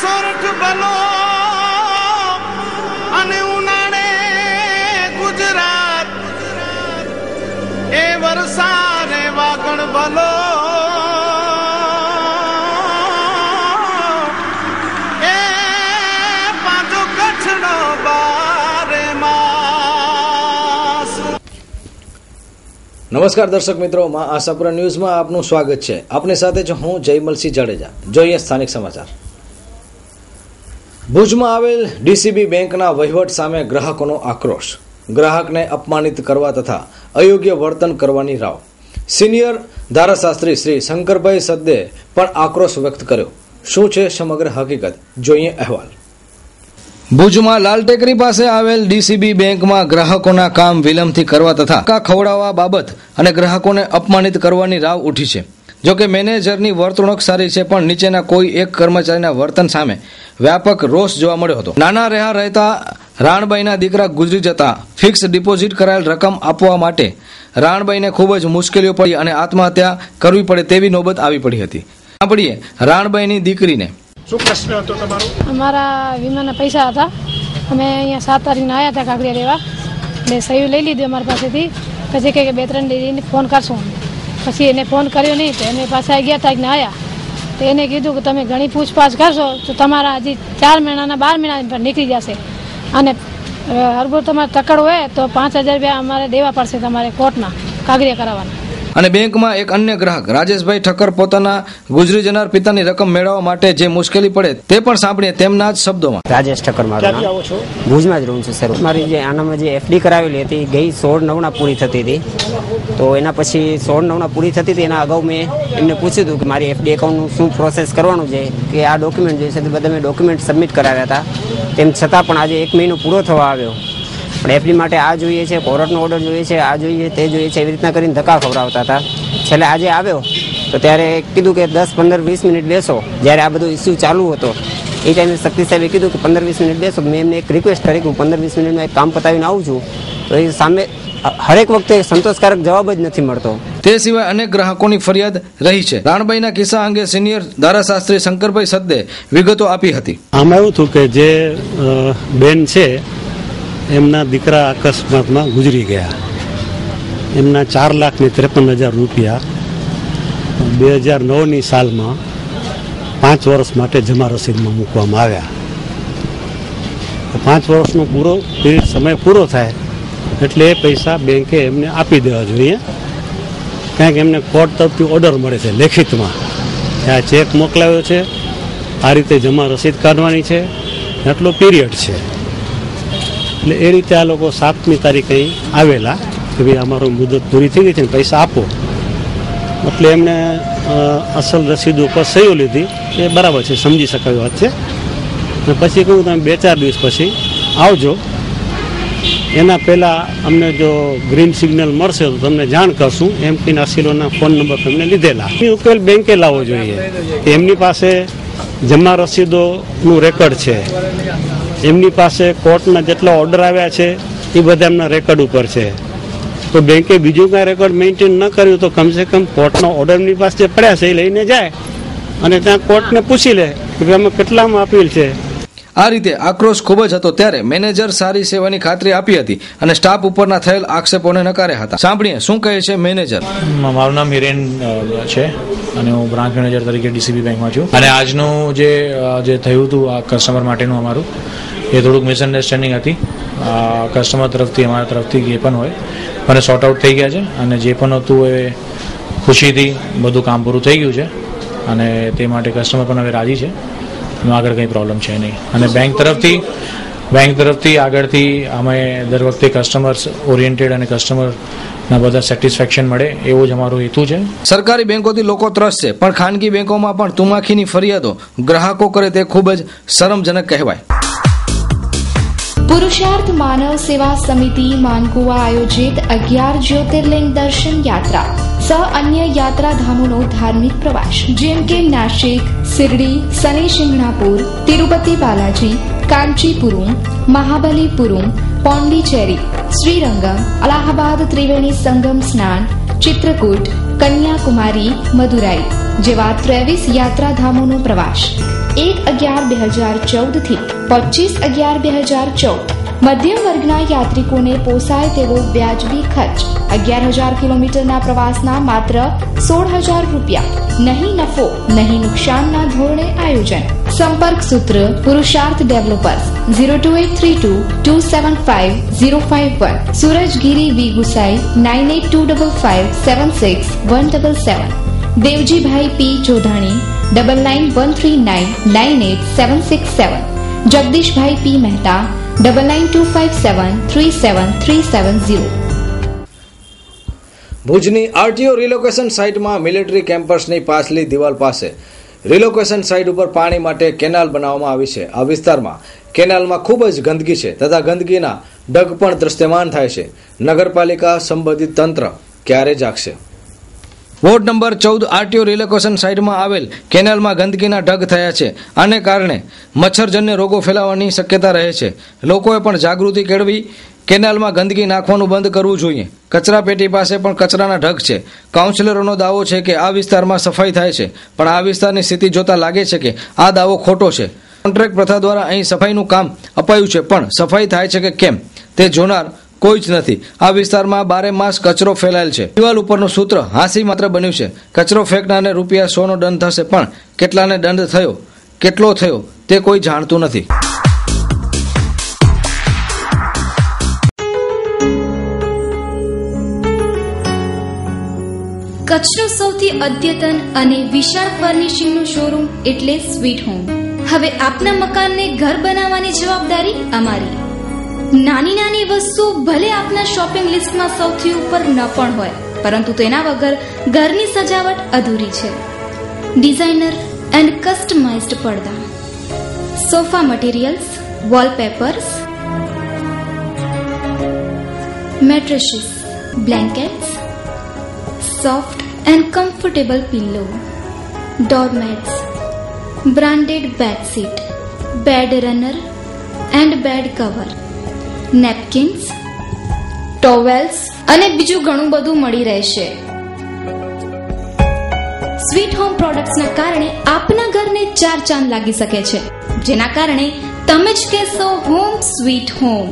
સોરઠ ભલો અને ઉનાળે ગુજરાત એ વરસાદે વાગણ ભલો એ પાછો કચ્છનો બારે માસ. નમસ્કાર દર્શક મિત્રો, માં આશાપુરા ન્યૂઝમાં આપનું સ્વાગત છે. આપની સાથે જ હું જયમલસિંહ જાડેજા. જોઈએ સ્થાનિક સમાચાર. ભુજમાં આવેલ ડીસીબી બેંકના વહીવટ સામે ગ્રાહકોનો આક્રોશ. ગ્રાહકને અપમાનિત કરવા તથા અયોગ્ય વર્તન કરવાની રાવ. સિનિયર ધારાશાસ્ત્રી શ્રી શંકરભાઈ સદ્દે પણ આક્રોશ વ્યક્ત કર્યો. શું છે સમગ્ર હકીકત, જોઈએ અહેવાલ. ભુજમાં લાલટેકરી પાસે આવેલ ડીસીબી બેંકમાં ગ્રાહકોના કામ વિલંબથી કરવા તથા ખવડાવવા બાબત અને ગ્રાહકોને અપમાનિત કરવાની રાવ ઉઠી છે. જોકે મેનેજરની વર્તણૂક સારી છે, પણ નીચેના કોઈ એક કર્મચારીના વર્તન સામે વ્યાપક રોષ જોવા મળ્યો હતો. નાના રહ્યા રહેતા રાણબાઈના દીકરા ગુજરી જતા ફિક્સ ડિપોઝિટ કરાયેલ રકમ આપવા માટે રાણબાઈને ખૂબ જ મુશ્કેલીઓ પડી અને આત્મહત્યા કરવી પડે તેવી નોબત આવી પડી હતી. સાંભળીએ રાણબાઈની દીકરીને. શું પ્રશ્ન હતો તમારો? અમારા વીમાના પૈસા હતા. અમે અહીંયા 7 તારીખના આવ્યા હતા કાગડિયા રહેવા. એટલે સહી લઈ લીધી અમારી પાસેથી. પછી કે 2-3 દિવસની ફોન કરશું. પછી એને ફોન કર્યો નહીં, તો એને પાસે 11 તારીખના આવ્યા. તો એને કીધું કે તમે ઘણી પૂછપાછ કરશો તો તમારા હજી 4 મહિનાના 12 મહિના નીકળી જશે. અને હરબોર તમારે તકડ હોય તો 5000 રૂપિયા અમારે દેવા પડશે તમારે કોર્ટમાં કાગડિયા કરાવવાના. અને બેંકમાં એક અન્ય ગ્રાહક રાજેશભાઈ ઠક્કર પોતાના ગુજરી જનાર પિતાની રકમ મેળવવા માટે જે મુશ્કેલી પડે તે પણ સાંભળીએ તેમના જ શબ્દોમાં. રાજેશ ઠક્કર મારું નામ. ભુજમાં જ રહું છું સર. મારી જે આનામાં જે એફડી કરાવેલી હતી ગઈ 16/9 પૂરી થતી હતી. તો એના પછી 16/9 પૂરી થતી હતી. એના અગાઉ મેં એમને પૂછ્યું હતું કે મારી એફડી એકાઉન્ટનું શું પ્રોસેસ કરવાનું છે, કે આ ડોક્યુમેન્ટ જોઈએ છે. તો બધા મેં ડોક્યુમેન્ટ સબમિટ કરાવ્યા હતા. તેમ છતાં પણ આજે 1 મહિનો પૂરો થવા આવ્યો. પણ એફડી માટે આ જોઈએ છે, કોર્ટનો ઓર્ડર જોઈએ છે, આ જોઈએ તે જોઈએ છે, એવી રીતના કરીને ધક્કા ખવડાવતા હતા. છેલ્લે આજે આવ્યો તો ત્યારે કીધું કે 10, 15, 20 મિનિટ બેસો. જ્યારે આ બધો ઇસ્યુ ચાલુ હતો એ ટાઈમે શક્તિ સાહેબે કીધું કે 15-20 મિનિટ બેસો. મેં એમને એક રિક્વેસ્ટ કરી કે હું 15-20 મિનિટમાં એક કામ પતાવીને આવું છું. તો એ સામે હરેક વખતે સંતોષકારક જવાબ જ નથી મળતો. તે સિવાય અનેક ગ્રાહકોની ફરિયાદ રહી છે. રાણબાઈના કિસ્સા અંગે સિનિયર ધારાશાસ્ત્રી શંકરભાઈ સદ્દે વિગતો આપી હતી. આમાં એવું હતું કે જે બેન છે એમના દીકરા અકસ્માતમાં ગુજરી ગયા. એમના 4,53,000 રૂપિયા 2009ની સાલમાં 5 વર્ષ માટે જમા રસીદમાં મૂકવામાં આવ્યા. 5 વર્ષનો પૂરો સમય પૂરો થાય એટલે એ પૈસા બેંકે એમને આપી દેવા જોઈએ. કારણ કે એમને કોર્ટ તરફથી ઓર્ડર મળે છે લેખિતમાં કે આ ચેક મોકલાવ્યો છે, આ રીતે જમા રસીદ કાઢવાની છે, એટલો પીરિયડ છે. એટલે એ રીતે આ લોકો 7મી તારીખે અહીં આવેલા કે ભાઈ અમારો મુદત પૂરી થઈ ગઈ છે ને પૈસા આપો. એટલે એમણે અસલ રસીદ ઉપર સહીઓ લીધી. એ બરાબર છે, સમજી શકાય વાત છે. અને પછી કહ્યું તમે 2-4 દિવસ પછી આવજો. એના પહેલાં અમને જો ગ્રીન સિગ્નલ મળશે તો તમને જાણ કરશું એમ કહીને અસીલોના ફોન નંબર તમને લીધેલા. એ ઉકેલ બેંકે લાવવો જોઈએ. એમની પાસે જમા રસીદોનું રેકર્ડ છે, એમની પાસે કોર્ટના જેટલા ઓર્ડર આવ્યા છે એ બધા એમના રેકોર્ડ ઉપર છે. તો બેંકે બીજું કાંઈ રેકોર્ડ મેન્ટેન ન કર્યું તો કમસે કમ કોર્ટના ઓર્ડર એમની પાસે જે પડ્યા છે એ લઈને જાય અને ત્યાં કોર્ટને પૂછી લે કે અમે કેટલામાં અપીલ છે. આ રીતે આક્રોશ ખૂબ જ હતો. ત્યારે મેનેજર સારી સેવાની ખાતરી આપી હતી અને સ્ટાફ ઉપરના થયેલ આક્ષેપોને નકાર્યા હતા. સાંભળીએ શું કહે છે મેનેજર. મારું નામ હિરેન છે અને હું બ્રાન્ચ મેનેજર તરીકે ડીસીબી બેંકમાં છું. અને આજનું જે થયું હતું આ કસ્ટમર માટેનું અમારું એ થોડુંક મિસઅન્ડરસ્ટેન્ડિંગ હતી. કસ્ટમર તરફથી અમારા તરફથી જે પણ હોય મને સોર્ટ આઉટ થઈ ગયા છે. અને જે પણ હતું એ ખુશીથી બધું કામ પૂરું થઈ ગયું છે અને તે માટે કસ્ટમર પણ હવે રાજી છે. આગળ કંઈ પ્રોબ્લેમ છે નહીં. અને બેંક તરફથી આગળથી અમે દર વખતે કસ્ટમર્સ ઓરિએન્ટેડ અને કસ્ટમરના બધા સેટિસ્ફેક્શન મળે એવો જ અમારો હેતુ છે. સરકારી બેંકોથી લોકો ત્રસ્ત છે, પણ ખાનગી બેંકોમાં પણ તુમાખીની ફરિયાદો ગ્રાહકો કરે તે ખૂબ જ શરમજનક કહેવાય. પુરુષાર્થ માનવ સેવા સમિતિ માનકુવા આયોજિત 11 જ્યોતિર્લિંગ દર્શન યાત્રા અન્ય યાત્રાધામોનો ધાર્મિક પ્રવાસ જેમ કે નાસિક, શિરડી, શનિ શિંગણાપુર, તિરુપતિ બાલાજી, કાંચીપુરમ, મહાબલીપુરમ, પોંડિચેરી, શ્રીરંગમ, અલાહાબાદ ત્રિવેણી સંગમ સ્નાન, ચિત્રકૂટ, કન્યાકુમારી, મદુરાઈ જેવા 23 યાત્રાધામોનો પ્રવાસ 1 1/11/2014 થી 25/11/2014. મધ્યમ વર્ગના યાત્રિકોને પોસાય તેવો વ્યાજબી ખર્ચ 11,000 કિલોમીટરના પ્રવાસના માત્ર 16,000 રૂપિયા. નહીં નફો નહીં નુકસાનના ધોરણે આયોજન. સંપર્ક સૂત્ર પુરુષાર્થ ડેવલપર્સ 02832275051. સુરજગીરી વી ગુસાઈ 9825576177. દેવજીભાઈ પી ચોધાણી 9913998767. જગદીશભાઈ પી મહેતા 9925737370. ભુજની આરટીઓ રિલોકેશન સાઇટમાં મિલિટરી કેમ્પસની પાછલી દિવાલ પાસે રિલોકેશન સાઇટ ઉપર પાણી માટે કેનાલ બનાવવામાં આવી છે. આ વિસ્તારમાં કેનાલમાં ખૂબ જ ગંદકી છે તથા ગંદકીના ઢગ પણ દ્રશ્યમાન થાય છે. નગરપાલિકા સંબંધિત તંત્ર ક્યારે જાગશે? વોર્ડ નંબર 14 આરટીઓ રિલોકેશન સાઇટમાં આવેલ કેનાલમાં ગંદકીના ઢગ થયા છે. આને કારણે મચ્છરજન્ય રોગો ફેલાવાની શક્યતા રહે છે. લોકોએ પણ જાગૃતિ કેળવી કેનાલમાં ગંદકી નાખવાનું બંધ કરવું જોઈએ. કચરા પેટી પાસે પણ કચરાના ઢગ છે. કાઉન્સિલરોનો દાવો છે કે આ વિસ્તારમાં સફાઈ થાય છે, પણ આ વિસ્તારની સ્થિતિ જોતા લાગે છે કે આ દાવો ખોટો છે. કોન્ટ્રાક્ટ પ્રથા દ્વારા અહીં સફાઈનું કામ અપાયું છે, પણ સફાઈ થાય છે કે કેમ તે જોનાર કોઈ જ નથી. આ વિસ્તારમાં બારે માસ કચરો ફેલાયેલ છે. દિવાલ ઉપરનું સૂત્ર હાંસી માત્ર બન્યું છે. કચરો ફેંકનારને ₹100નો દંડ થશે, પણ કેટલાને દંડ થયો, કેટલો થયો તે કોઈ જાણતું નથી. કચ્છનું સૌથી અદ્યતન અને વિશાળ ફર્નિશિંગનું શોરૂમ એટલે સ્વીટ હોમ. હવે આપના મકાનને ઘર બનાવવાની જવાબદારી અમારી. નાની નાની વસ્તુ ભલે આપના શોપિંગ લિસ્ટમાં સૌથી ઉપર ન પણ હોય, પરંતુ તેના વગર ઘરની સજાવટ અધૂરી છે. ડિઝાઇનર એન્ડ કસ્ટમાઇઝ્ડ પડદા, sofa materials, wallpapers, mattresses, blankets, soft and comfortable pillow, doormats, branded bedsheet, bed runner and bed cover, napkins, towels અને બીજું ઘણું બધું મળી રહેશે. સ્વીટ હોમ પ્રોડક્ટ્સના કારણે આપના ઘરને 4 ચાંદ લાગી શકે છે, જેના કારણે તમે જ કહેશો હોમ સ્વીટ હોમ.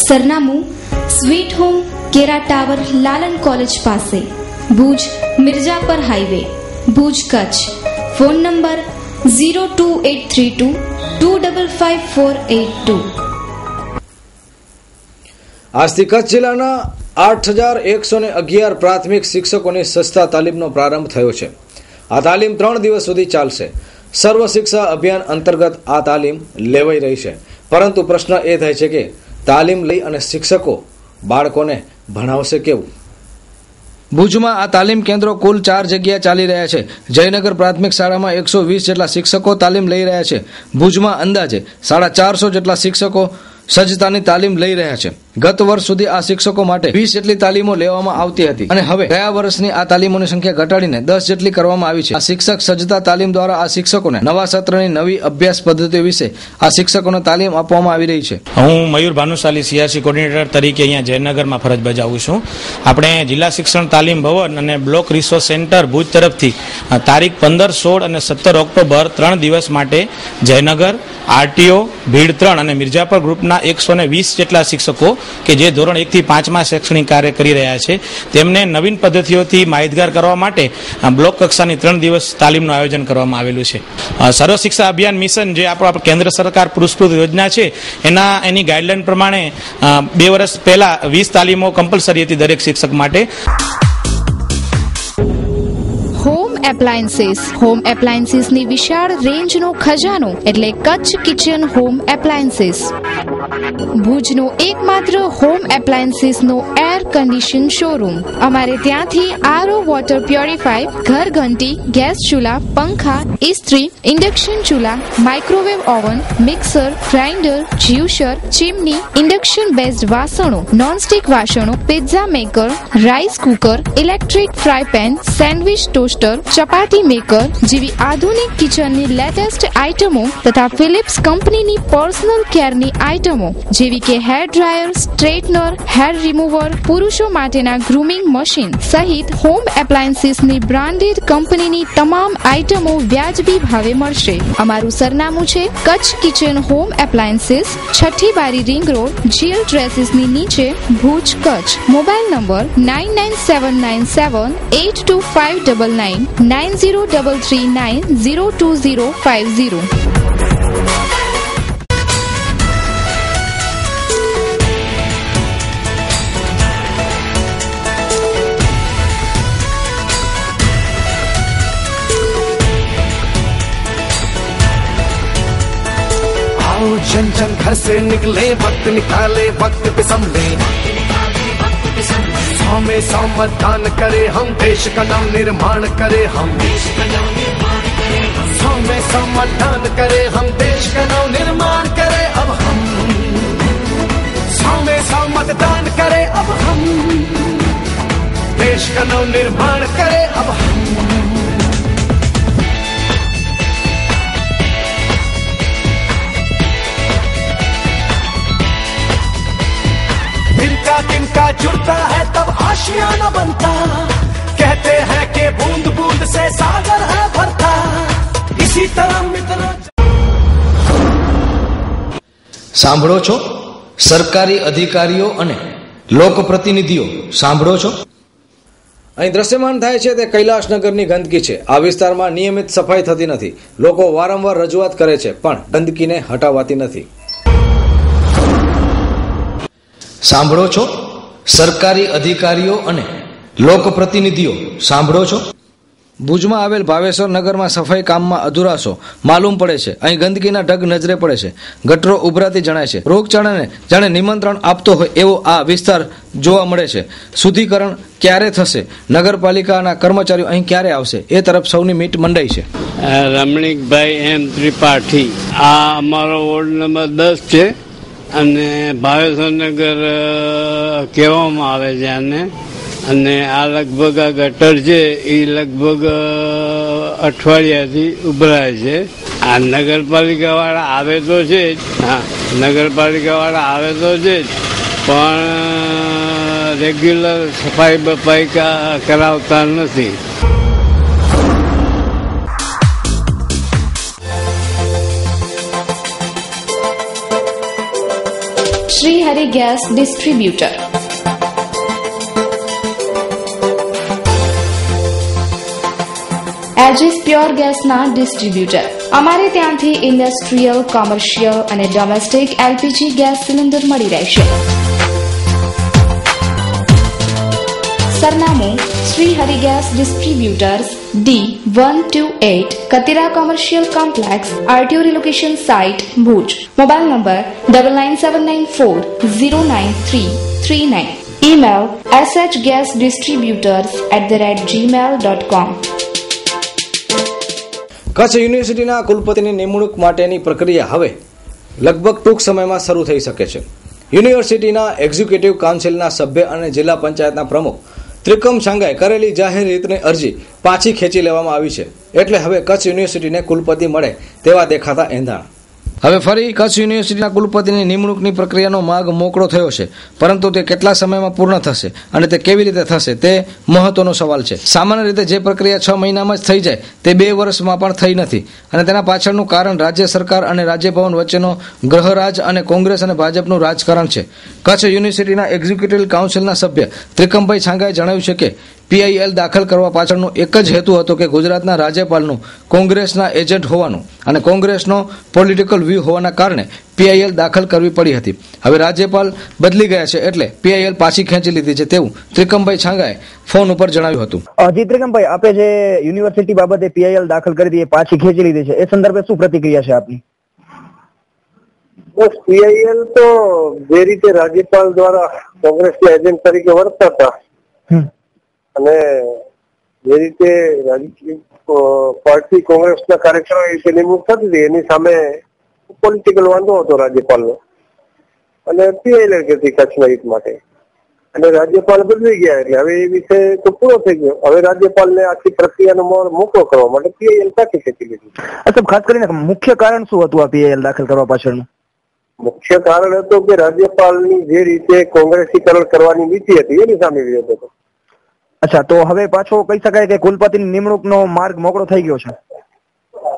સરનામું સ્વીટ હોમ, કેરા ટાવર, લાલન કોલેજ પાસે, Bhuj Mirjapar highway, Bhuj, Kutch. Phone number 02832255482. આજથી કચ્છ જિલ્લાના 8,111 પ્રાથમિક શિક્ષકોની સસ્તા તાલીમનો પ્રારંભ થયો છે. આ તાલીમ 3 દિવસ સુધી ચાલશે. સર્વ શિક્ષા અભિયાન અંતર્ગત આ તાલીમ લેવાઈ રહી છે, પરંતુ પ્રશ્ન એ થાય છે કે તાલીમ લઈ અને શિક્ષકો બાળકોને ભણાવશે કેવું? ભુજમાં આ તાલીમ કેન્દ્રો કુલ 4 જગ્યા ચાલી રહ્યા છે. જયનગર પ્રાથમિક શાળામાં 120 જેટલા શિક્ષકો તાલીમ લઈ રહ્યા છે. ભુજમાં અંદાજે 450 જેટલા શિક્ષકો સજ્જતાની તાલીમ લઈ રહ્યા છે. ગત વર્ષ સુધી આ શિક્ષકો માટે 20 જેટલી તાલીમો લેવામાં આવતી હતી અને હવે ગયા વર્ષની આ તાલીમોની સંખ્યા ઘટાડીને 10 જેટલી કરવામાં આવી છે. આ શિક્ષક સજ્જતા તાલીમ દ્વારા આ શિક્ષકોને નવા સત્રની નવી અભ્યાસ પદ્ધતિઓ વિશે આ શિક્ષકોને તાલીમ આપવામાં આવી રહી છે. હું મયુર ભાનુશાલી સીઆરસી કોર્ડિનેટર તરીકે અહીંયા જયનગરમાં ફરજ બજાવું છું. આપણે જિલ્લા શિક્ષણ તાલીમ ભવન અને બ્લોક રિસોર્સ સેન્ટર ભુજ તરફથી તારીખ 15, 16 અને 17 ઓક્ટોબર 3 દિવસ માટે જયનગર, આરટીઓ, ભીડ 3 અને મિર્જાપર ગ્રુપના 120 જેટલા શિક્ષકો કે જે ધોરણ 1 થી 5માં શૈક્ષણિક કાર્ય કરી રહ્યા છે તેમને નવીન પદ્ધતિઓથી માહિતગાર કરવા માટે બ્લોક કક્ષાની 3 દિવસ તાલીમનું આયોજન કરવામાં આવેલું છે. સર્વ શિક્ષા અભિયાન મિશન જે આપણો કેન્દ્ર સરકાર પુરસ્કૃત યોજના છે એની ગાઈડલાઈન પ્રમાણે 2 વર્ષ પહેલા 20 તાલીમો કમ્પલસરી હતી દરેક શિક્ષક માટે. હોમ એપ્લાયન્સીસની વિશાળ રેન્જનો ખજાનો એટલે કચ્છ કિચન હોમ એપ્લાયન્સીસ. ભુજનો એકમાત્ર હોમ એપ્લાયન્સીસનો એર કન્ડિશન શોરૂમ. અમારે ત્યાંથી આરઓ વોટર પ્યોરિફાય, ઘર ઘંટી, ગેસ ચૂલા, પંખા, ઇસ્ત્રી, ઇન્ડક્શન ચૂલા, microwave oven, mixer, grinder, juicer, chimney, induction based વાસણો, નોનસ્ટિક વાસણો, pizza maker, rice cooker, electric fry pan, sandwich toaster, chapati maker જેવી આધુનિક કિચનની લેટેસ્ટ આઇટમો તથા ફિલિપ્સ કંપનીની પર્સનલ કેરની આઇટમ આઇટમો જેવી કે hair dryer, straightener, hair remover, પુરુષો માટેના ગ્રૂમિંગ મશીન સહિત હોમ એપ્લાયન્સીસની બ્રાન્ડેડ કંપનીની તમામ આઇટમો વ્યાજબી ભાવે મળશે. અમારું સરનામું છે કચ્છ કિચન હોમ એપ્લાયન્સીસ, 6ઠી બારી રિંગ રોડ, જીએલ ડ્રેસીસની નીચે, ભુજ, કચ્છ. Mobile number 9979782599 9033902050. जन जन घर से निकले, वक्त निकाले, वक्त पे संभले, 100 में 100 मतदान करे हम, देश का नाम निर्माण करे हम. 100 में 100 मतदान करे हम, देश का नाम निर्माण करे अब हम. 100 में 100 मतदान करे अब हम, देश का नाम निर्माण करे अब हम. तिनका जुड़ता है तब आशियाना बनता, कहते हैं कि बूंद बूंद से सागर है भरता, इसी तरह मित्रों. સાંભળો છો? સરકારી અધિકારીઓ અને લોકપ્રતિનિધિઓ સાંભળો છો? અહીં દ્રશ્યમાન થાય છે તે કૈલાસનગરની ગંદકી છે. આ વિસ્તારમાં નિયમિત સફાઈ થતી નથી. લોકો વારંવાર રજૂઆત કરે છે પણ ગંદકીને હટાવાતી નથી. સાંભળો છો? સરકારી અધિકારીઓ અને લોકપ્રતિનિધિઓ સાંભળો છો? ભુજમાં આવેલ ભાવેશ્વર નગરમાં સફાઈ કામમાં અધુરાશો માલુમ પડે છે. અહીં ગંદકીના ઢગ નજરે પડે છે. ગટરો ઉભરાતી જણાય છે. રોગચાળાને જાણે નિમંત્રણ આપતો હોય એવો આ વિસ્તાર જોવા મળે છે. શુદ્ધિકરણ ક્યારે થશે? નગરપાલિકાના કર્મચારીઓ અહીં ક્યારે આવશે? એ તરફ સૌની મીટ મંડાઈ છે. રમણીકભાઈ એમ ત્રિપાઠી, આ અમારો વોર્ડ નંબર 10 છે અને ભાવેશ્વરનગર કહેવામાં આવે છે આને. અને આ લગભગ આ ગટર છે એ લગભગ અઠવાડિયાથી ઉભરાય છે. આ નગરપાલિકાવાળા આવે તો છે જ, હા નગરપાલિકાવાળા આવે તો છે જ, પણ રેગ્યુલર સફાઈ બફાઈ કરાવતા નથી. Shri Hari gas distributor. Aegis pure ગેસના ડિસ્ટ્રીબ્યુટર. અમારે ત્યાંથી ઇન્ડસ્ટ્રીયલ, કોમર્શિયલ અને ડોમેસ્ટિક એલપીજી ગેસ સિલિન્ડર મળી રહેશે. સરનામું Shri Hari gas distributors, D128 Katira commercial complex, RTO relocation site, Bhuj. Mobile number 9974093339. Email shgasdistributors@gmail.com. Kutch યુનિવર્સિટીના કુલપતિની નિમણૂક માટેની પ્રક્રિયા હવે લગભગ ટૂંક સમયમાં શરૂ થઈ શકે છે. યુનિવર્સિટીના એક્ઝિક્યુટિવ કાઉન્સિલના સભ્ય અને જિલ્લા પંચાયતના પ્રમુખ ત્રિકમ છાંગાએ કરેલી જાહેર હિતની અરજી પાછી ખેંચી લેવામાં આવી છે. એટલે હવે કચ્છ યુનિવર્સિટીને કુલપતિ મળે તેવા દેખાતા એંધાણ. હવે ફરી કચ્છ યુનિવર્સિટીના કુલપતિની નિમણૂકની પ્રક્રિયાનો માર્ગ મોકળો થયો છે, પરંતુ તે કેટલા સમયમાં પૂર્ણ થશે અને તે કેવી રીતે થશે તે મહત્વનો સવાલ છે. સામાન્ય રીતે જે પ્રક્રિયા 6 મહિનામાં જ થઈ જાય તે 2 વર્ષમાં પણ થઈ નથી અને તેના પાછળનું કારણ રાજ્ય સરકાર અને રાજ્યભવન વચ્ચેનો ગ્રહરાજ અને કોંગ્રેસ અને ભાજપનું રાજકારણ છે. કચ્છ યુનિવર્સિટીના એક્ઝિક્યુટિવ કાઉન્સિલના સભ્ય ત્રિકમભાઈ છાંગાએ જણાવ્યું છે કે PIL દાખલ કરવા પાછળનો એક જ હેતુ હતો કે ગુજરાતના રાજ્યપાલનું કોંગ્રેસના એજન્ટ હોવાનું અને કોંગ્રેસનો પોલિટિકલ વ્યૂ હોવાના કારણે PIL દાખલ કરવી પડી હતી. હવે રાજ્યપાલ બદલી ગયા છે એટલે PIL પાછી ખેંચી લીધી છે તેવું ત્રિકમભાઈ છાંગાએ ફોન ઉપર જણાવ્યું હતું. જી ત્રિકમભાઈ, આપે જે યુનિવર્સિટી બાબતે PIL દાખલ કરી હતી એ પાછી ખેંચી લીધી છે, એ સંદર્ભે શું પ્રતિક્રિયા છે આપની? બસ PIL તો જે રીતે રાજ્યપાલ દ્વારા કોંગ્રેસના એજન્ટ તરીકે વર્તતા હતા અને જે રીતે પાર્ટી કોંગ્રેસના કાર્યકરો વિશે નિમણૂક થતી હતી એની સામે પોલિટિકલ વાંધો હતો રાજ્યપાલનો અને PIL હતી કચ્છના હિત માટે અને રાજ્યપાલ બદલી ગયા એટલે હવે એ વિષય તો પૂરો થઈ ગયો. હવે રાજ્યપાલને આખી પ્રક્રિયાનો મોકળો કરવા માટે PIL પાછી ખેંચી લીધી. ખાસ કરીને મુખ્ય કારણ શું હતું આ PIL દાખલ કરવા પાછળનું? મુખ્ય કારણ હતું કે રાજ્યપાલની જે રીતે કોંગ્રેસીકરણ કરવાની નીતિ હતી એની સામે વિરોધ હતો. અચ્છા, તો હવે પાછો કહી શકાય કે કુલપતિની નિમણૂકનો માર્ગ મોકળો થઈ ગયો છે.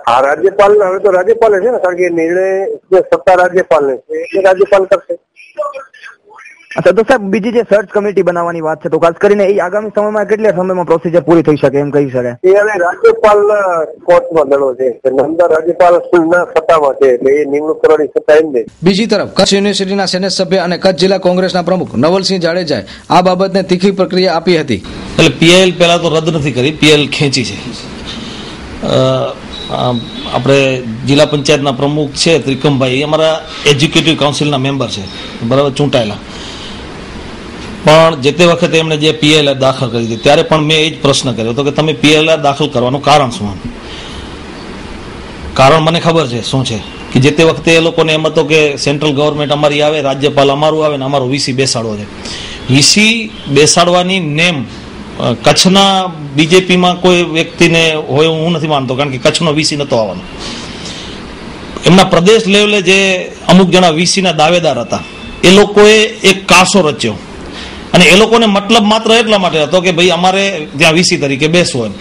હા, રાજ્યપાલ હવે તો રાજ્યપાલે છે ને, કારણ કે નિર્ણય સત્તા રાજ્યપાલને છે એટલે રાજ્યપાલ કરશે. અચ્છા, તો સાહેબ બીજી જે સર્ચ કમિટી બનાવવાની વાત છે, તો ખાસ કરીને એ આગામી સમયમાં કેટલા સમયમાં પ્રોસિજર પૂરી થઈ શકે એમ કહી શકાય? એ હવે રાજ્યપાલના કોર્ટમાં દળો છે, નામદાર રાજ્યપાલના સત્તામાં છે એટલે એ નિમણૂક કરવાની સત્તા એમ નહીં. બીજી તરફ કચ્છ યુનિવર્સિટીના સેનેટ સભ્ય અને કચ્છ જિલ્લા કોંગ્રેસના પ્રમુખ નવલસિંહ જાડેજાએ આ બાબતને તીખી પ્રક્રિયા આપી હતી. એટલે પીઆઈએલ પહેલા તો રદ નથી કરી, પીઆઈએલ ખેંચી છે. આપણે જિલ્લા પંચાયતના પ્રમુખ છે ત્રિકમભાઈ, અમારા એજ્યુકેટિવ કાઉન્સિલના મેમ્બર છે, બરાબર, ચૂંટાયેલા. પણ જે તે વખતે એમણે જે પીએલઆર દાખલ કરી હતી ત્યારે પણ મેં એ જ પ્રશ્ન કર્યો હતો કે તમે પીએલઆર દાખલ કરવાનું કારણ શું? કારણ મને ખબર છે શું છે, કે જે તે વખતે એ લોકોને એમ હતો કે સેન્ટ્રલ ગવર્મેન્ટ અમારી આવે, રાજ્યપાલ અમારું આવે ને અમારો વીસી બેસાડવો છે. વીસી બેસાડવાની નેમ કચ્છના બીજેપીમાં કોઈ વ્યક્તિને હોય હું નથી માનતો, કારણ કે કચ્છનો વીસી નતો આવવાનો. એમના પ્રદેશ લેવલે જે અમુક જણા વીસીના દાવેદાર હતા એ લોકોએ એક કાસો રચ્યો અને એ લોકોને મતલબ માત્ર એટલા માટે હતો કે ભાઈ અમારે ત્યાં વીસી તરીકે બેસવું. એમ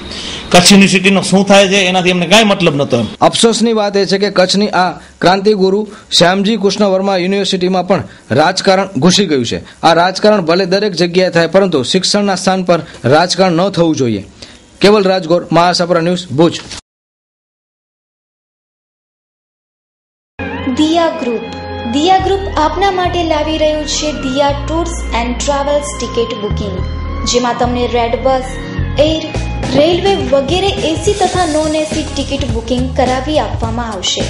કચ્છ યુનિવર્સિટીનો શું થાય છે એનાથી એમને કાંઈ મતલબ નતો. એમ અફસોસની વાત એ છે કે કચ્છની આ ક્રાંતિગુરુ શ્યામજી કૃષ્ણ વર્મા યુનિવર્સિટીમાં પણ રાજકારણ ઘૂસી ગયું છે. આ રાજકારણ ભલે દરેક જગ્યાએ થાય, પરંતુ શિક્ષણના સ્થાન પર રાજકારણ ન થવું જોઈએ. કેવલ રાજગોર, મહાસાપરા ન્યૂઝ, ભુજ. દિયા ગ્રુપ આપના માટે લાવી રહ્યું છે Diya tours and travels ticket booking, જેમાં તમને રેડ બસ, એર, રેલવે વગેરે એસી તથા નોન એસી ટિકિટ બુકિંગ કરાવી આપવામાં આવશે.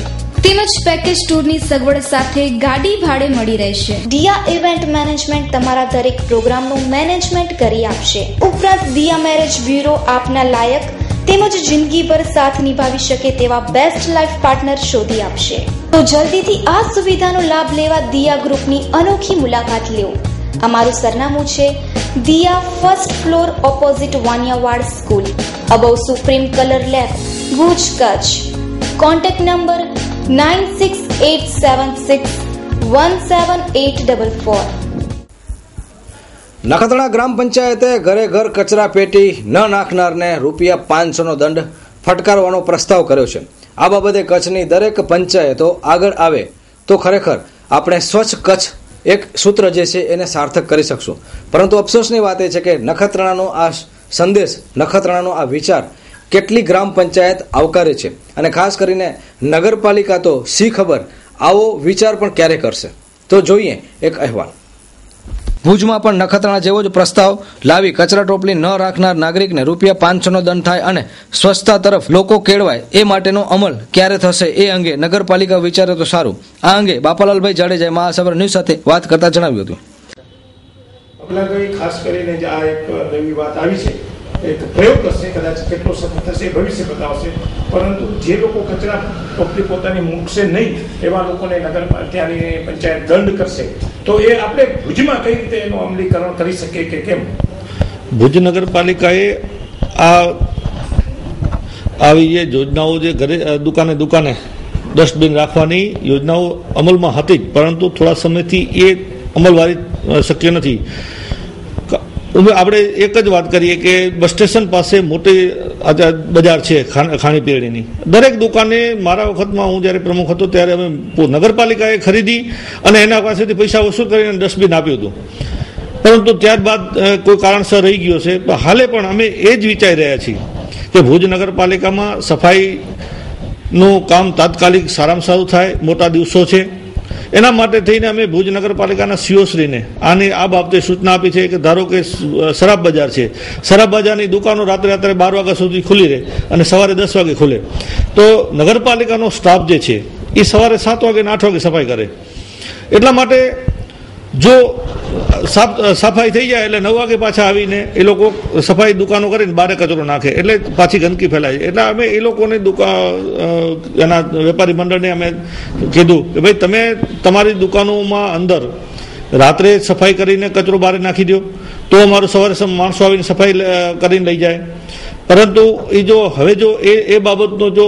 તેમજ પેકેજ ટૂરની સગવડ સાથે ગાડી ભાડે મળી રહેશે. દિયા ઇવેન્ટ મેનેજમેન્ટ તમારા દરેક પ્રોગ્રામનું મેનેજમેન્ટ કરી આપશે. ઉપરાંત દિયા મેરેજ બ્યુરો આપના લાયક તેમજ જિંદગીભર સાથ નિભાવી શકે તેવા બેસ્ટ લાઈફ પાર્ટનર શોધી આપશે. તો જલ્દીથી આ સુવિધાનો લાભ લેવા દિયા ગ્રુપની અનોખી મુલાકાત લો. અમારું સરનામું છે Diya first floor opposite Vaniyavad school, above supreme colour lab, Bhuj, Kutch. Contact number 9687617844. Nakhatrana ગ્રામ પંચાયતે ઘરે ઘર કચરા પેટી ન નાખનારને ₹500નો દંડ ફટકારવાનો પ્રસ્તાવ કર્યો છે. આ બાબતે કચ્છની દરેક પંચાયતો આગળ આવે તો ખરેખર આપણે સ્વચ્છ કચ્છ એક સૂત્ર જે છે એને સાર્થક કરી શકશું. પરંતુ અફસોસની વાત એ છે કે નખત્રાણાનો આ સંદેશ, નખત્રાણાનો આ વિચાર કેટલી ગ્રામ પંચાયત આવકારે છે અને ખાસ કરીને નગરપાલિકા તો સી ખબર આવો વિચાર પણ ક્યારે કરશે. તો જોઈએ એક અહેવાલ. ભુજમાં પણ નખત્રાણા જેવો જ પ્રસ્તાવ લાવી કચરા ટોપલી ન રાખનાર નાગરિકને ₹500નો દંડ થાય અને સ્વચ્છતા તરફ લોકો કેળવાય એ માટેનો અમલ ક્યારે થશે એ અંગે નગરપાલિકા વિચારે તો સારું. આ અંગે બાપાલાલભાઈ જાડેજાએ મહાસાગર ન્યૂઝ સાથે વાત કરતા જણાવ્યું હતું. ખાસ કરીને આ એક નવી વાત આવી છે, એક પ્રયોગ કરશે, કદાચ કેટલો સફળ થશે ભવિષ્ય બતાવશે. પરંતુ જે લોકો કચરા ટોપલી પોતાની મૂકશે નહીં એવા લોકોને ત્યાંની પંચાયત દંડ કરશે. તો એ આપણે ભુજમાં કઈ રીતે એનું અમલીકરણ કરી શકીએ કે કેમ? ભુજ નગરપાલિકાએ આવી જે યોજનાઓ જે ઘરે દુકાને ડસ્ટબિન રાખવાની યોજનાઓ અમલમાં હતી જ, પરંતુ થોડા સમયથી એ અમલવારી શક્ય નથી. આપણે એક જ વાત કરીએ કે બસ સ્ટેશન પાસે મોટી બજાર છે ખાણીપીણીની. દરેક દુકાને મારા વખતમાં હું જ્યારે પ્રમુખ હતો ત્યારે અમે નગરપાલિકાએ ખરીદી અને એના પાસેથી પૈસા વસૂલ કરીને ડસ્ટબિન આપ્યું હતું. પરંતુ ત્યારબાદ કોઈ કારણસર રહી ગયો છે. હાલે પણ અમે એ જ વિચારી રહ્યા છીએ કે ભુજ નગરપાલિકામાં સફાઈનું કામ તાત્કાલિક સારામાં સારું થાય. મોટા દિવસો છે, એના માટે થઈને અમે ભુજ નગરપાલિકાના સીઓશ્રીને આ બાબતે સૂચના આપી છે કે ધારો કે શરાબ બજાર છે, શરાબ બજારની દુકાનો રાત્રે 12 વાગ્યા સુધી ખુલી રહે અને સવારે 10 વાગે ખુલે, તો નગરપાલિકાનો સ્ટાફ જે છે એ સવારે 7 વાગે અને 8 વાગે સફાઈ કરે. એટલા માટે જો સફાઈ થઈ જાય એટલે 9 વાગે પાછા આવીને એ લોકો સફાઈ દુકાનો કરીને બારે કચરો નાખે એટલે પાછી ગંદકી ફેલાય. એટલે અમે એ લોકોને એના વેપારી મંડળને અમે કીધું કે ભાઈ તમે તમારી દુકાનોમાં અંદર રાત્રે સફાઈ કરીને કચરો બહાર નાખી દો, તો અમારું સવારે માણસો આવીને સફાઈ કરીને લઈ જાય. પરંતુ હવે જો એ બાબતનો જો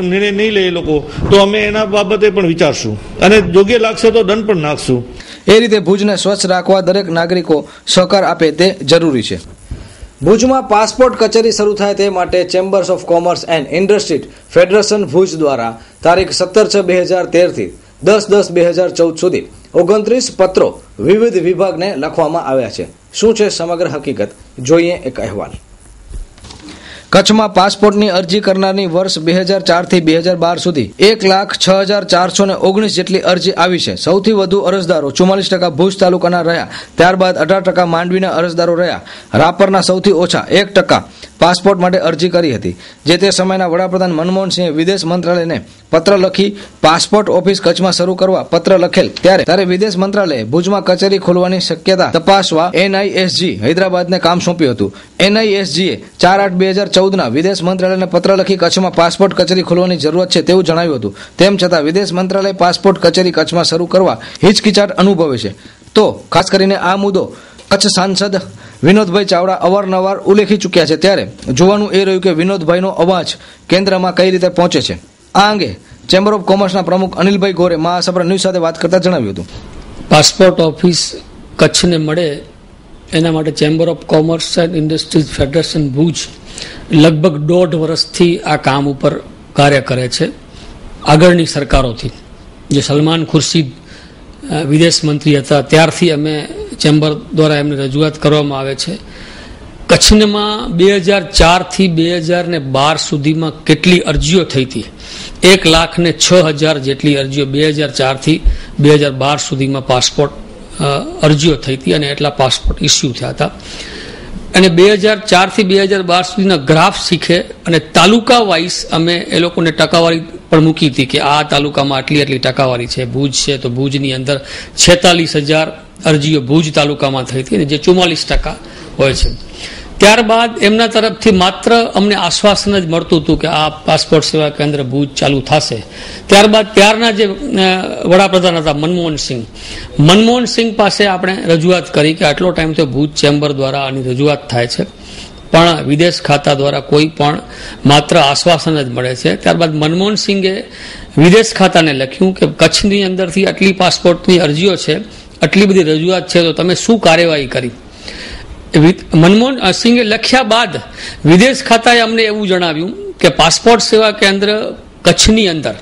નિર્ણય નહીં લે એ લોકો, તો અમે એના બાબતે પણ વિચારશું અને યોગ્ય લાગશે તો દંડ પણ નાખશું. એ રીતે ભુજને સ્વચ્છ રાખવા દરેક નાગરિકો સહકાર આપે તે જરૂરી છે. ભુજમાં પાસપોર્ટ કચેરી શરૂ થાય તે માટે chambers of commerce and industry federation Bhuj દ્વારા તારીખ 17/6/2013 થી 10/10/2014 સુધી 29 પત્રો વિવિધ વિભાગને લખવામાં આવ્યા છે. શું છે સમગ્ર હકીકત, જોઈએ એક અહેવાલ. કચ્છમાં પાસપોર્ટની અરજી કરનારની વર્ષ 2004 થી 2012 સુધી 1,06,419 જેટલી અરજી આવી છે. સૌથી વધુ અરજદારો 44% ભુજ તાલુકાના રહ્યા, ત્યારબાદ 18% માંડવીના અરજદારો રહ્યા. રાપરના સૌથી ઓછા 1% પાસપોર્ટ માટે અરજી કરી હતી. જે તે સમયના વડાપ્રધાન મનમોહનસિંહે વિદેશ મંત્રાલયને પત્ર લખી પાસપોર્ટ ઓફિસ કચ્છમાં શરૂ કરવા પત્ર લખેલ ત્યારે વિદેશ મંત્રાલયે ભુજમાં કચેરી ખોલવાની શક્યતા તપાસવા NISG હૈદરાબાદને કામ સોંપ્યું હતું. NISGએ 4/8/2014 વિદેશ મંત્રાલયને પત્ર લખી કચ્છમાં પાસપોર્ટ કચેરી ખોલવાની જરૂરત છે તેવું જણાવ્યું હતું. તેમ છતાં વિદેશ મંત્રાલય પાસપોર્ટ કચેરી કચ્છમાં શરૂ કરવા હિચકિચાટ અનુભવે છે. તો ખાસ કરીને આ મુદ્દો કચ્છ સાંસદ વિનોદભાઈ ચાવડા અવારનવાર ઉલ્લેખી ચૂક્યા છે. ત્યારે જોવાનું એ રહ્યું કે વિનોદભાઈનો અવાજ કેન્દ્રમાં કઈ રીતે પહોંચે છે. આ અંગે ચેમ્બર ઓફ કોમર્સના પ્રમુખ અનિલભાઈ ગોરે મહાસભા ન્યૂઝ સાથે વાત કરતા જણાવ્યું હતું. પાસપોર્ટ ઓફિસ કચ્છને મળે એના માટે chamber of commerce and industries federation Bhuj લગભગ 1.5 વર્ષથી આ કામ ઉપર કાર્ય કરે છે. આગળની સરકારોથી, જે સલમાન ખુરશીદ વિદેશ મંત્રી હતા ત્યારથી અમે ચેમ્બર દ્વારા એમને રજૂઆત કરવામાં આવે છે. કચ્છમાં 2004 થી 2012 સુધીમાં કેટલી અરજીઓ થઈ હતી? 1,06,000 જેટલી અરજીઓ 2004 થી 2012 સુધીમાં પાસપોર્ટ અરજીઓ થઈ હતી અને એટલા પાસપોર્ટ ઇસ્યુ થયા હતા. અને 2004 થી 2012 સુધીના ગ્રાફ શીખે અને તાલુકા વાઇઝ અમે એ લોકોને ટકાવારી પણ મૂકી હતી કે આ તાલુકામાં આટલી ટકાવારી છે. ભુજ છે તો ભુજની અંદર 46,000 અરજીઓ ભુજ તાલુકામાં થઈ હતી અને જે 44% હોય છે. ત્યારબાદ એમના તરફથી માત્ર અમને આશ્વાસન જ મળતું હતું કે આ પાસપોર્ટ સેવા કેન્દ્ર ભુજ ચાલુ થશે. ત્યારબાદ ત્યારના જે વડાપ્રધાન હતા મનમોહનસિંહ પાસે આપણે રજૂઆત કરી કે આટલો ટાઈમ તો ભુજ ચેમ્બર દ્વારા આની રજૂઆત થાય છે, પણ વિદેશ ખાતા દ્વારા કોઈ પણ માત્ર આશ્વાસન જ મળે છે. ત્યારબાદ મનમોહનસિંહે વિદેશ ખાતાને લખ્યું કે કચ્છની અંદરથી આટલી પાસપોર્ટની અરજીઓ છે, આટલી બધી રજૂઆત છે, તો તમે શું કાર્યવાહી કરી? મનમોહનસિંહે લખ્યા બાદ વિદેશ ખાતાએ અમને એવું જણાવ્યું કે પાસપોર્ટ સેવા કેન્દ્ર કચ્છની અંદર,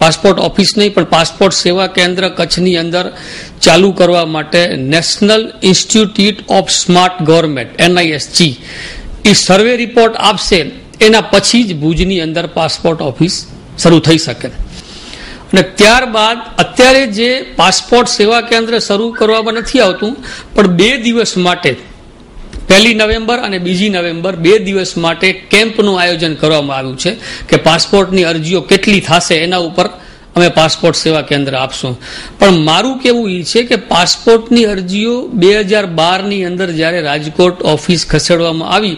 પાસપોર્ટ ઓફિસ નહીં પણ પાસપોર્ટ સેવા કેન્દ્ર કચ્છની અંદર ચાલુ કરવા માટે national institute of smart government NISG A survey report આપશે, એના પછી જ ભુજની અંદર પાસપોર્ટ ઓફિસ શરૂ થઈ શકે. અને ત્યારબાદ અત્યારે જે પાસપોર્ટ સેવા કેન્દ્ર શરૂ કરવામાં નથી આવતું, પણ 2 દિવસ માટે 1 નવેમ્બર અને 2 નવેમ્બર 2 દિવસ માટે કેમ્પનું આયોજન કરવામાં આવ્યું છે કે પાસપોર્ટની અરજીઓ કેટલી થશે એના ઉપર અમે પાસપોર્ટ સેવા કેન્દ્ર આપશું. પણ મારું કેવું એ છે કે પાસપોર્ટની અરજીઓ 2012ની અંદર જ્યારે રાજકોટ ઓફિસ ખસેડવામાં આવી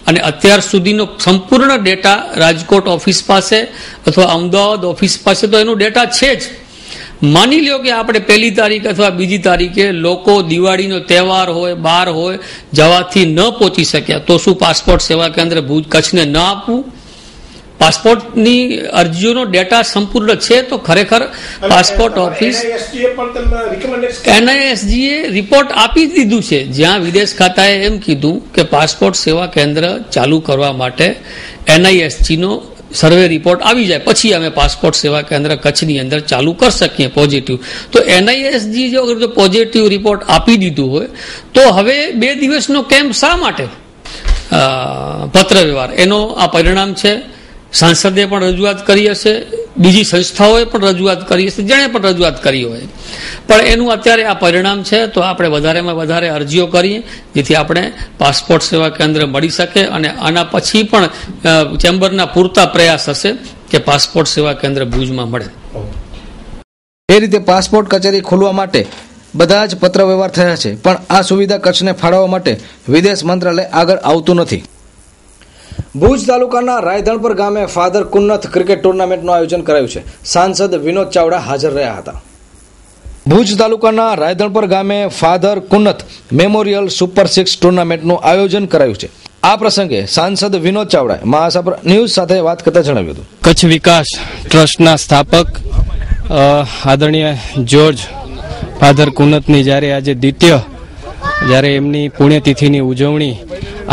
અને અત્યાર સુધીનો સંપૂર્ણ ડેટા રાજકોટ ઓફિસ પાસે અથવા અમદાવાદ ઓફિસ પાસે તો એનો ડેટા છે જ. માની લ્યો કે આપણે 1 તારીખ અથવા 2 તારીખે લોકો દિવાળીનો તહેવાર હોય, બહાર હોય, જવાથી ન પહોંચી શક્યા, તો શું પાસપોર્ટ સેવા કેન્દ્ર ભુજ કચ્છને ન આપવું? પાસપોર્ટની અરજીઓનો ડેટા સંપૂર્ણ છે તો ખરેખર પાસપોર્ટ ઓફિસ NISGએ રિપોર્ટ આપી દીધું છે, જ્યાં વિદેશ ખાતાએ એમ કીધું કે પાસપોર્ટ સેવા કેન્દ્ર ચાલુ કરવા માટે NISGનો સર્વે રિપોર્ટ આવી જાય પછી અમે પાસપોર્ટ સેવા કેન્દ્ર કચ્છની અંદર ચાલુ કરી શકીએ પોઝિટિવ. તો NISG જો પોઝિટિવ રિપોર્ટ આપી દીધું હોય તો હવે 2 દિવસનો કેમ્પ શા માટે? પત્ર વ્યવહાર એનો આ પરિણામ છે. સાંસદે પણ રજૂઆત કરી હશે, બીજી સંસ્થાઓએ પણ રજૂઆત કરી હશે, જેણે પણ રજૂઆત કરી હોય, પણ એનું અત્યારે આ પરિણામ છે. તો આપણે વધારેમાં વધારે અરજીઓ કરીએ જેથી આપણે પાસપોર્ટ સેવા કેન્દ્ર મળી શકે અને આના પછી પણ ચેમ્બરના પૂરતા પ્રયાસ હશે કે પાસપોર્ટ સેવા કેન્દ્ર ભુજમાં મળે. એ રીતે પાસપોર્ટ કચેરી ખોલવા માટે બધા જ પત્ર વ્યવહાર થયા છે, પણ આ સુવિધા કચ્છને ફાળવવા માટે વિદેશ મંત્રાલય આગળ આવતું નથી. ભુજ તાલુકાના રાયધણપર ગામે ફાધર કુન્નથ ક્રિકેટ ટુર્નામેન્ટનું આયોજન કરાયું છે. સાંસદ વિનોદ ચાવડા હાજર રહ્યા હતા. ભુજ તાલુકાના રાયધણપર ગામે ફાધર કુન્નથ મેમોરિયલ સુપર 6 ટુર્નામેન્ટનું આયોજન કરાયું છે. આ પ્રસંગે સાંસદ વિનોદ ચાવડાએ મહાસાગર ન્યૂઝ સાથે વાત કરતા જણાવ્યું હતું, કચ્છ વિકાસ ટ્રસ્ટના સ્થાપક આદરણીય જોર્જ ફાધર કુનતની જ્યારે આજે જ્યારે એમની પુણ્યતિથિની ઉજવણી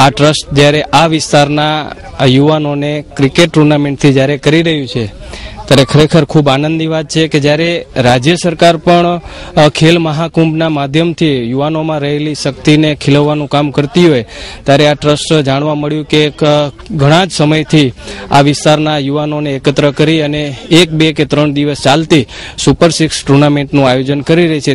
આ ટ્રસ્ટ જ્યારે આ વિસ્તારના યુવાનોને ક્રિકેટ ટુર્નામેન્ટથી જ્યારે કરી રહ્યું છે ત્યારે ખરેખર ખૂબ આનંદની વાત છે કે જ્યારે રાજ્ય સરકાર પણ ખેલ મહાકુંભના માધ્યમથી યુવાનોમાં રહેલી શક્તિને ખીલવવાનું કામ કરતી હોય ત્યારે આ ટ્રસ્ટ જાણવા મળ્યું કે ઘણા જ સમયથી આ વિસ્તારના યુવાનોને એકત્ર કરી અને 1, 2 કે 3 દિવસ ચાલતી સુપર 6 ટુર્નામેન્ટનું આયોજન કરી રહી છે.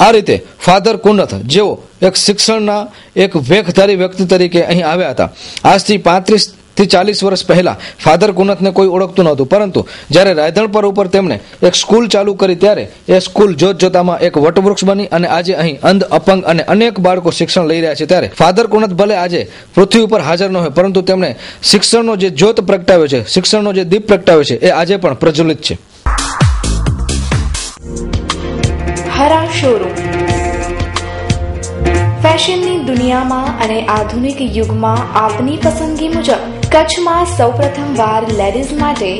આ રીતે ફાધર કુનત જેઓ એક શિક્ષણના એક વેખધારી વ્યક્તિ તરીકે અહીં આવ્યા હતા. આજથી 35 થી 40 વર્ષ પહેલા ફાધર કુનતને કોઈ ઓળખતું નહોતું, પરંતુ જ્યારે રાયધણપર ઉપર તેમણે એક સ્કૂલ ચાલુ કરી ત્યારે એ સ્કૂલ જોતજોતામાં એક વટવૃક્ષ બની અને આજે અહીં અંધ, અપંગ અને અનેક બાળકો શિક્ષણ લઈ રહ્યા છે. ત્યારે ફાધર કુનત ભલે આજે પૃથ્વી ઉપર હાજર ન હોય, પરંતુ તેમણે શિક્ષણનો જે જ્યોત પ્રગટાવ્યો છે, શિક્ષણનો જે દીપ પ્રગટાવ્યો છે, એ આજે પણ પ્રજ્વલિત છે. હરા શોરૂમ ફેશનની દુનિયામાં અને આધુનિક યુગમાં આપની પસંદગી મુજબ કચ્છમાં સૌપ્રથમવાર લેડીઝ માટે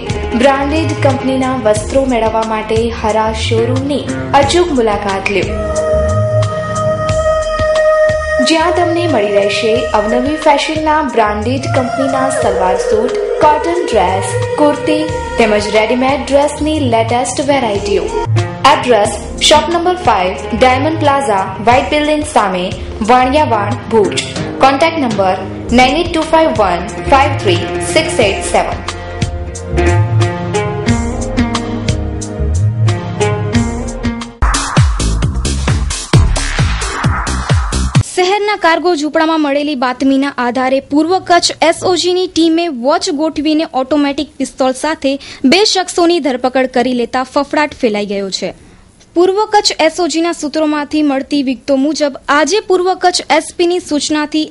બ્રાન્ડેડ કંપનીના વસ્ત્રો મેળવવા માટે હરા શોરૂમની અચૂક મુલાકાત લો, જ્યાં તમને મળી રહેશે અવનવી ફેશનના બ્રાન્ડેડ કંપનીના salwar suit, cotton dress, kurti તેમજ રેડીમેડ ડ્રેસની લેટેસ્ટ વેરાયટીઓ. Address shop number 5, diamond plaza, white building સામે, વાણિયાવાડ, ભુજ. Contact number 9825153687. શહેરના કાર્ગો ઝૂંપડામાં મળેલી બાતમીના આધારે પૂર્વ કચ્છ એસઓજીની ટીમે વોચ ગોઠવીને ઓટોમેટિક પિસ્તોલ સાથે 2 શખ્સોની ધરપકડ કરી લેતા ફફડાટ ફેલાઈ ગયો છે. પૂર્વ કચ્છ એસઓજીના સૂત્રોમાંથી મળતી વિગતો મુજબ આજે પૂર્વ કચ્છ એસપીની સૂચનાથી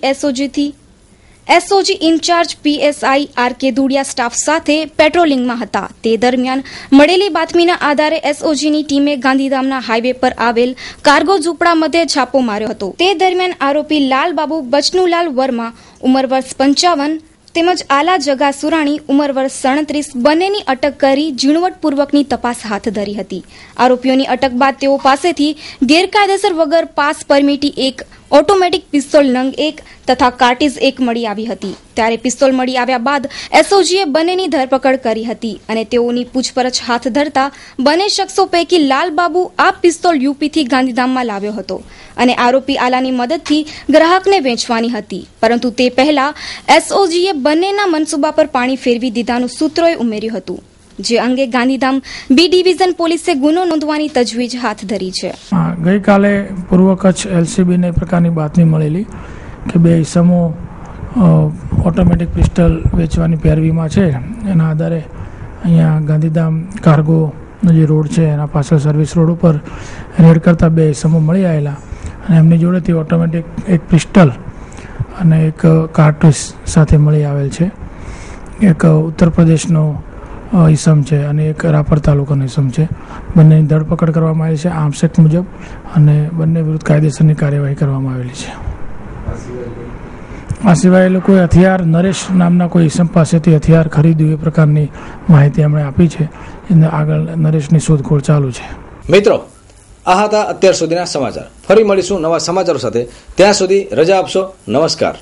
SOG incharge PSI R K. Dudiya staff સાથે પેટ્રોલિંગમાં હતા. તે દરમિયાન મળેલી બાતમીના આધારે એસઓજીની ટીમે ગાંધીધામના હાઈવે પર આવેલ કાર્ગો ઝૂંપડા મધ્યે છાપો માર્યો હતો. તે દરમિયાન આરોપી લાલબાબુ બચનુલાલ વર્મા ઉંમર વર્ષ 55 તેમજ આલા જગા સુરાણી ઉંમર વર્ષ 37 બંનેની અટક કરી ઝીણવટપૂર્વકની તપાસ હાથ ધરી હતી. આરોપીઓની અટક બાદ તેઓ પાસેથી ગેરકાયદેસર વગર પાસ પરમિટી 1 ઓટોમેટિક પિસ્તોલ નંગ 1 તથા કાર્ટીઝ 1 મળી આવી હતી. ત્યારે પિસ્તોલ મળી આવ્યા બાદ એસઓજીએ બંનેની ધરપકડ કરી હતી અને તેઓની પૂછપરછ હાથ ધરતા બંને શખ્સો પૈકી લાલબાબુ આ પિસ્તોલ યુપીથી ગાંધીધામમાં લાવ્યો હતો અને આરોપી આલાની મદદથી ગ્રાહકને વેચવાની હતી, પરંતુ તે પહેલા એસઓજીએ બંનેના મનસુબા પર પાણી ફેરવી દીધાનું સૂત્રોએ ઉમેર્યું હતું, જે અંગે ગાંધીધામ બી ડિવિઝન પોલીસે ગુનો નોંધવાની તજવીજ હાથ ધરી છે. ગઈકાલે પૂર્વ કચ્છ એલસીબીને પ્રકારની બાતમી મળેલી કે 2 ઇસમો ઓટોમેટિક પિસ્ટલ વેચવાની પેરવીમાં છે. એના આધારે અહીંયા ગાંધીધામ કાર્ગોનો જે રોડ છે એના પાછળ સર્વિસ રોડ ઉપર રેડ કરતા 2 ઇસમો મળી આવેલા અને એમની જોડેથી ઓટોમેટિક એક પિસ્ટલ અને એક કાર્ટૂસ સાથે મળી આવેલ છે. એક ઉત્તર પ્રદેશનો ઇસમ છે અને એક રાપર તાલુકાનો ઇસમ છે. બંનેની ધરપકડ કરવામાં આવી છે આર્મ્સ એક્ટ મુજબ અને બંને વિરુદ્ધ કાયદેસરની કાર્યવાહી કરવામાં આવેલી છે. આ સિવાય એ લોકોએ હથિયાર નરેશ નામના કોઈ ઇસમ પાસેથી હથિયાર ખરીદ્યું એ પ્રકારની માહિતી એમણે આપી છે. એને આગળ નરેશની શોધખોળ ચાલુ છે. મિત્રો, આ હતા અત્યાર સુધીના સમાચાર. ફરી મળીશું નવા સમાચારો સાથે. ત્યાં સુધી રજા આપશો. નમસ્કાર.